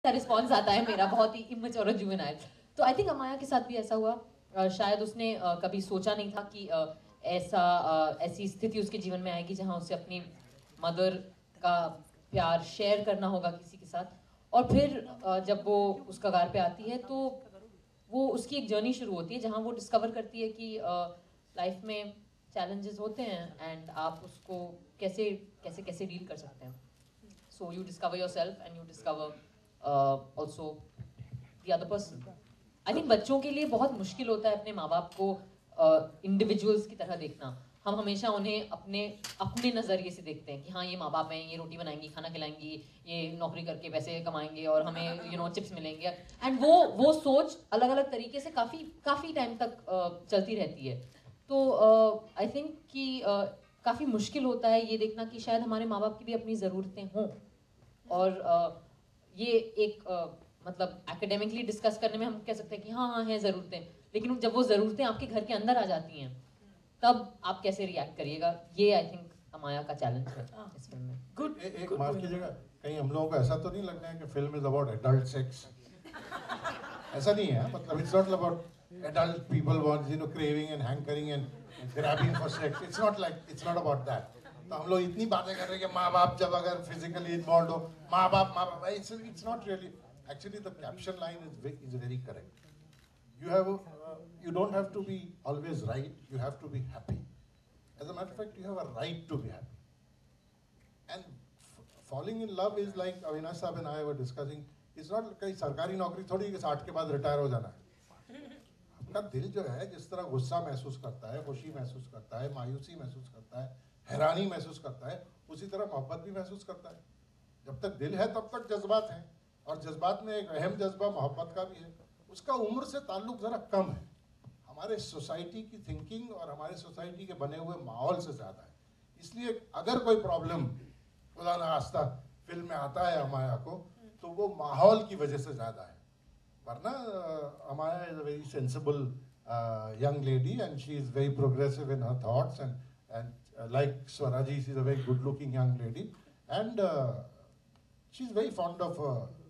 Response आता है मेरा बहुत ही इमेच्योर और जुवेनाइल। तो आई थिंक अमाया के साथ भी ऐसा हुआ। शायद उसने कभी सोचा नहीं था कि ऐसी स्थिति उसके जीवन में आएगी जहां उसे अपनी मदर का प्यार शेयर करना होगा किसी के साथ। और फिर जब वो उस कगार पे आती है तो वो उसकी एक जर्नी शुरू होती है जहां वो डिस्कवर करती है कि लाइफ में चैलेंजेस होते हैं एंड आप उसको कैसे कैसे कैसे डील कर सकते हैं। So you discover your self and you discover also the other person. I think बच्चों के लिए बहुत मुश्किल होता है अपने माँ बाप को इंडिविजुअल्स की तरह देखना। हम हमेशा उन्हें अपने अपने नज़रिए से देखते हैं कि हाँ ये माँ बाप हैं, ये रोटी बनाएंगी, खाना खिलाएंगी, ये नौकरी करके पैसे कमाएंगे और हमें चिप्स मिलेंगे। एंड वो सोच अलग अलग तरीके से काफ़ी काफ़ी टाइम तक चलती रहती है। तो आई थिंक कि काफ़ी मुश्किल होता है ये देखना कि शायद हमारे माँ बाप की भी अपनी ज़रूरतें हों। और ये एक मतलब एकेडमिकली डिस्कस करने में हम कह सकते हैं कि हाँ हाँ है ज़रूरतें, लेकिन जब वो ज़रूरतें आपके घर के अंदर आ जाती हैं तब आप कैसे रिएक्ट करिएगा, ये आई थिंक अमाया का चैलेंज है इस फिल्म में। गुड। एक माफ कीजिएगा, कहीं हम लोगों को ऐसा तो नहीं लगता है कि film is about adult sex? ऐसा नहीं है, मतलब it's not about adult people want craving and hankering and grabbing for sex. It's not about that. तो हम लोग इतनी बातें कर रहे हैं कि माँ बाप जब अगर फिजिकली इन्वॉल्व हो, माँ बाप it's not really. Actually the caption line is very correct. You don't have to be always right, you have to be happy. As a matter of fact, you have a right to be happy. And falling in love is like Avinash Saab and I were discussing, it's not कहीं सरकारी नौकरी थोड़ी कि 60 के बाद retire हो जाना है। आपका दिल जो है जिस तरह गुस्सा महसूस करता है, खुशी महसूस करता है, मायूसी महसूस करता है, हैरानी महसूस करता है, उसी तरह मोहब्बत भी महसूस करता है। जब तक दिल है तब तक जज्बात हैं, और जज्बात में एक अहम जज्बा मोहब्बत का भी है। उसका उम्र से ताल्लुक ज़रा कम है, हमारे सोसाइटी की थिंकिंग और हमारे सोसाइटी के बने हुए माहौल से ज़्यादा है। इसलिए अगर कोई प्रॉब्लम खुदा न खास्ता फिल्म में आता है अमाया को, तो वो माहौल की वजह से ज़्यादा है। वरना Amaya is a very sensible young lady, and she is very progressive in her thoughts, and like Swaraji, she is a very good looking young lady, and she's very fond of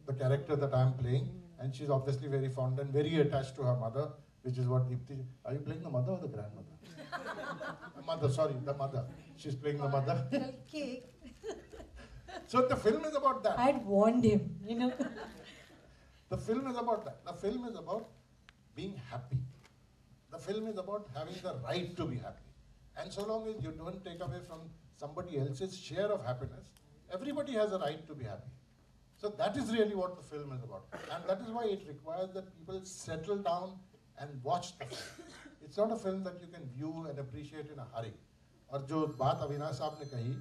the character that I am playing, and she's obviously very fond and very attached to her mother, which is what Deepti. Are you playing the mother or the grandmother? The mother, sorry, the mother. She's playing the mother. So the film is about that. I'd warned him, The film is about that. The film is about being happy. The film is about having the right to be happy. And so long as you don't take away from somebody else's share of happiness, everybody has a right to be happy. So that is really what the film is about. And that is why it requires that people settle down and watch the film. It's not a film that you can view and appreciate in a hurry. और जो बात अविनाश साहब ने कही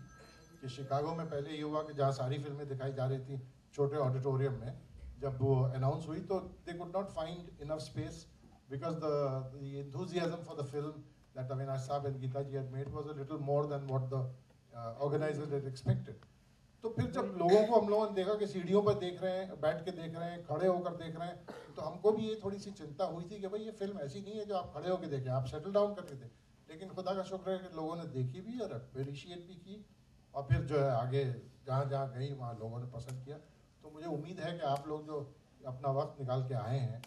कि Chicago में पहले ये हुआ कि जहाँ सारी फिल्में दिखाई जा रही थी छोटे ऑडिटोरियम में, जब वो अनाउंस हुई तो they could not find enough space because the enthusiasm for the film that Avinash Saab and Geeta ji had made was a little more than what the organizers had expected. तो फिर जब लोगों को हम लोगों ने देखा कि सीढ़ियों पर देख रहे हैं, बैठ के देख रहे हैं, खड़े होकर देख रहे हैं, तो हमको भी ये थोड़ी सी चिंता हुई थी कि भाई ये फिल्म ऐसी नहीं है जो आप खड़े होकर देखें, आप सेटल डाउन करके देखें। लेकिन खुदा का शुक्र है कि लोगों ने देखी भी और अप्रिशिएट भी की, और फिर जो है आगे जहाँ जहाँ गई वहाँ लोगों ने पसंद किया। तो मुझे उम्मीद है कि आप लोग जो अपना वक्त निकाल के आए हैं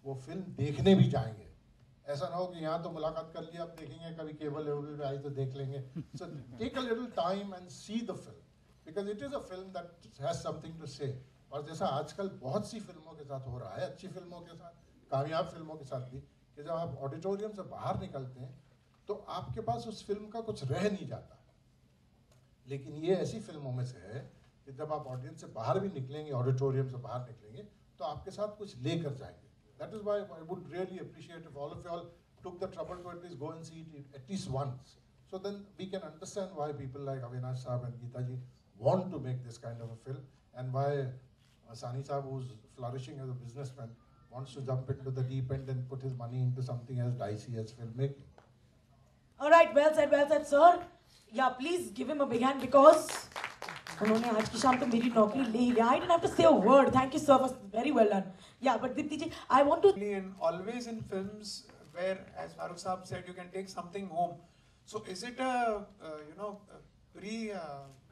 वो फिल्म देखने भी जाएंगे। ऐसा ना हो कि यहाँ तो मुलाकात कर लिया, अब देखेंगे कभी केबल पे आई तो देख लेंगे। So take a little time and see the film, because it is a film that has something to say. और जैसा आजकल बहुत सी फिल्मों के साथ हो रहा है, अच्छी फिल्मों के साथ, कामयाब फिल्मों के साथ भी, कि जब आप ऑडिटोरियम से बाहर निकलते हैं तो आपके पास उस फिल्म का कुछ रह नहीं जाता। लेकिन ये ऐसी फिल्मों में से है कि जब आप ऑडियंस से बाहर भी निकलेंगे, ऑडिटोरियम से बाहर निकलेंगे, तो आपके साथ कुछ लेकर जाएंगे। That is why I would really appreciate if all of you all took the trouble to at least go and see it at least once. So then we can understand why people like Avinash Saab and Geeta ji want to make this kind of a film, and why Sani Saab, who's flourishing as a businessman, wants to jump into the deep end and put his money into something as dicey as filmmaking. All right, well said, sir. Yeah, please give him a big hand because उन्होंने आज की शाम तो मेरी नौकरी ले ही लिया. I didn't have to say a word. Thank you, sir. Was very well done. Yeah, but Dipti ji, I want to. And always in films where, as Farooq Saab said, you can take something home. So is it a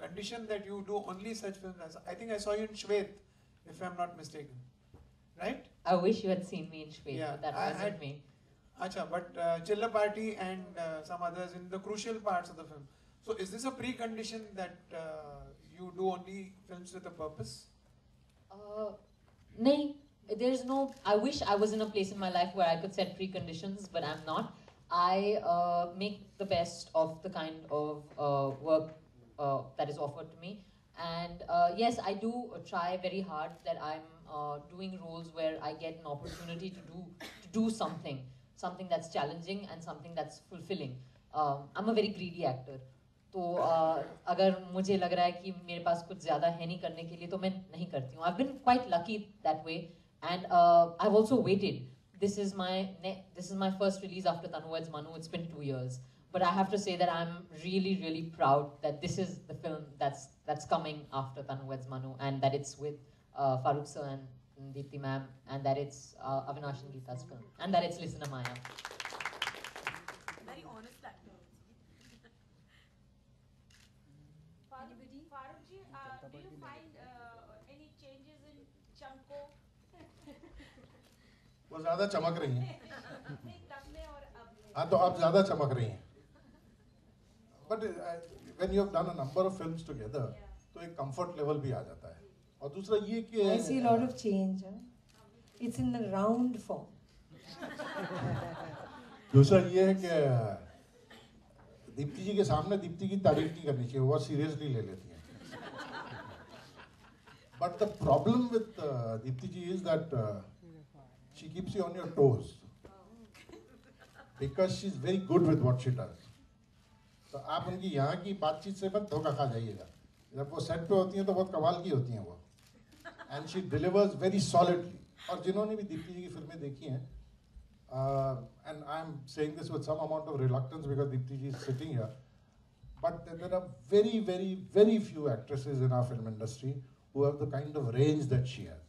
condition that you do only such films? I think I saw you in Shwet, if I'm not mistaken. Right? I wish you had seen me in Shweta, Yeah, but that I wasn't had- me. Acha, but Chilla Party and some others in the crucial parts of the film. So is this a precondition that you do only films with a purpose? Nahin, there's no. I wish I was in a place in my life where I could set preconditions, but I'm not. I make the best of the kind of work that is offered to me, and yes, I do try very hard that I'm doing roles where I get an opportunity to do something that's challenging and something that's fulfilling. I'm a very greedy actor. तो अगर मुझे लग रहा है कि मेरे पास कुछ ज़्यादा है नहीं करने के लिए तो मैं नहीं करती हूँ. I've been quite lucky that way, and I've also waited. This is my first release after Tanu Weds Manu. It's been 2 years, but I have to say that I'm really proud that this is the film that's coming after Tanu Weds Manu, and that it's with Farooq sir and Deepti ma'am, and that it's Avinash and Geeta's film, and that it's Listen Amaya. Very honest actor. Farooq ji, do you find any changes in Chamko? वो ज्यादा चमक रही हैं. नहीं, तब में और अब में. हाँ, तो अब ज्यादा चमक रही हैं. But when you have done a number of films together, तो एक comfort level भी आ जाता है. और दूसरा ये कि I see a lot of change. Huh? It's in the round form. दूसरा ये है कि दीप्ति जी के सामने दीप्ति की तारीफ नहीं करनी चाहिए, वो सीरियसली ले लेती हैं. But the problem with Deepti ji is that she keeps you on your toes because she's very good with what she does. तो आप उनकी यहाँ की बातचीत से मत धोखा खा जाइएगा. जब वो सेट पे होती हैं तो बहुत कमाल की होती हैं वो. And she delivers very solidly. और जिन्होंने भी दीप्ति जी की फिल्में देखी हैं, and I'm saying this with some amount of reluctance because Deepti ji is sitting here, but there are very few actresses in our film industry who have the kind of range that she has.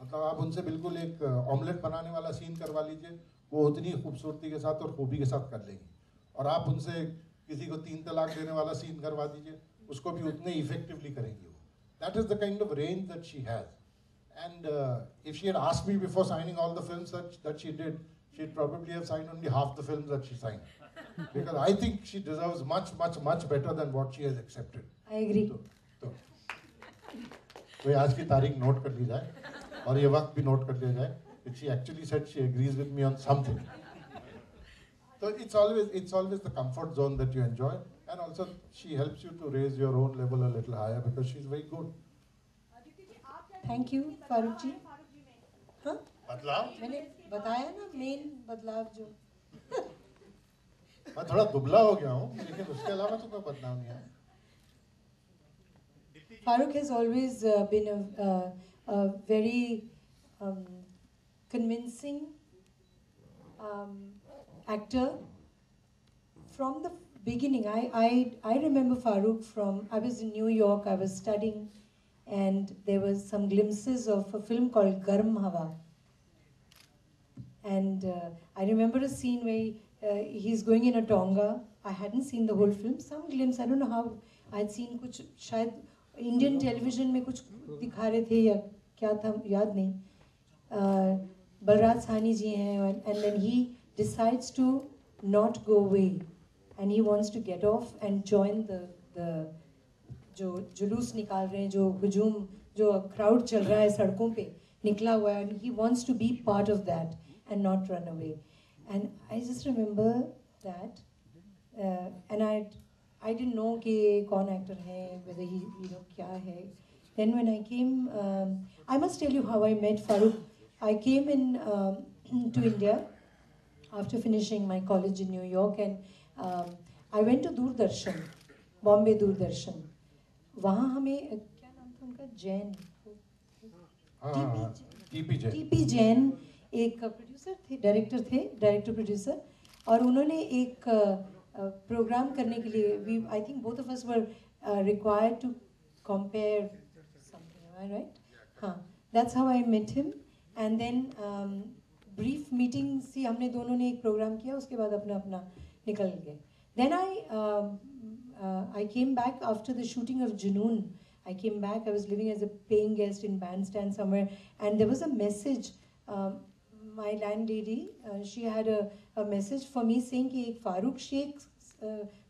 मतलब आप उनसे बिल्कुल एक omelette बनाने वाला scene करवा लीजिए, वो उतनी खूबसूरती के साथ और खूबी के साथ कर लेंगी. और आप उनसे किसी को 3 तलाक देने वाला सीन करवा दीजिए, उसको भी उतने इफेक्टिवली करेंगी वो. That is the kind of range that she has. And if she had asked me before signing all the films that she did, she'd probably have signed only half the films that she signed. Because I think she deserves much better than what she has accepted. I agree. तो आज की तारीख note कर ली जाए और ये वक्त भी नोट कर लिया जाए that she actually said she agrees with me on something. So it's always the comfort zone that you enjoy, and also she helps you to raise your own level a little higher because she's very good. Thank you, Farooq ji. हाँ? बदलाव? मैंने बताया ना main बदलाव जो. मैं थोड़ा दुबला हो गया हूँ, लेकिन उसके अलावा तो कोई बदलाव नहीं है. Farooq has always been a very convincing actor from the beginning. I remember Farooq from, I was in New York, I was studying, and there was some glimpses of a film called Garm Hawa. And I remember a scene where he's going in a Tonga. I hadn't seen the whole film. Some glimpse, I don't know how, I'd seen कुछ शायद Indian television में कुछ दिखा रहे थे या क्या था याद नहीं. बलराज साहनी जी हैं, and then he decides to not go away, and he wants to get off and join the जो जुलूस निकाल रहे हैं, जो हुजूम, जो crowd चल रहा है सड़कों पे निकला हुआ है, and he wants to be part of that and not run away. And I just remember that, and I didn't know कि कौन actor है, whether he, क्या है. Then when I came, I must tell you how I met Farooq. I came in to India after finishing my college in New York, and I went to Doordarshan, Bombay Doordarshan. वहाँ हमें क्या नाम था उनका, Jain, TP Jain एक producer थे, director producer, और उन्होंने एक प्रोग्राम करने के लिए, I think both of us were required to compare something, am I right? हाँ, that's how I met him. And then brief meeting सी हमने दोनों ने एक प्रोग्राम किया, उसके बाद अपना निकल गए. Then I came back after the shooting of Junoon. I came back, I was living as a paying guest in Bandstand somewhere, and there was a message. My landlady, she had a message for me saying कि एक फारूक शेख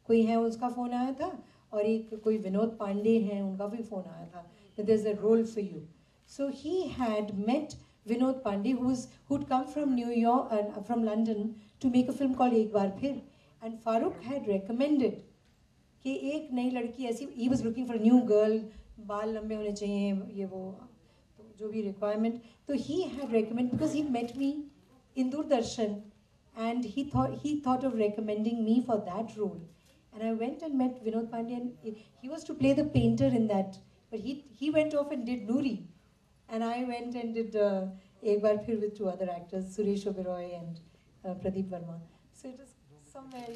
कोई है उसका phone आया था और एक कोई विनोद पांडे हैं उनका भी फ़ोन आया था that there's a role for you. So he had met Vinod Pandey who'd come from New York and from London to make a film called Ek Baar Phir, and Farooq had recommended कि एक नई लड़की ऐसी, he was looking for a new girl, बाल लंबे होने चाहिए ये वो तो जो भी requirement, तो he had recommended because he met me in Doordarshan and he thought of recommending me for that role, and I went and met Vinod Pandey and he was to play the painter in that, but he went off and did Noori, and I went and did Ek Baar Phir with 2 other actors, Suresh Oberoi and Pradeep Verma. So it was somewhere,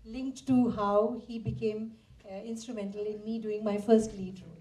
linked to how he became instrumental in me doing my first lead role.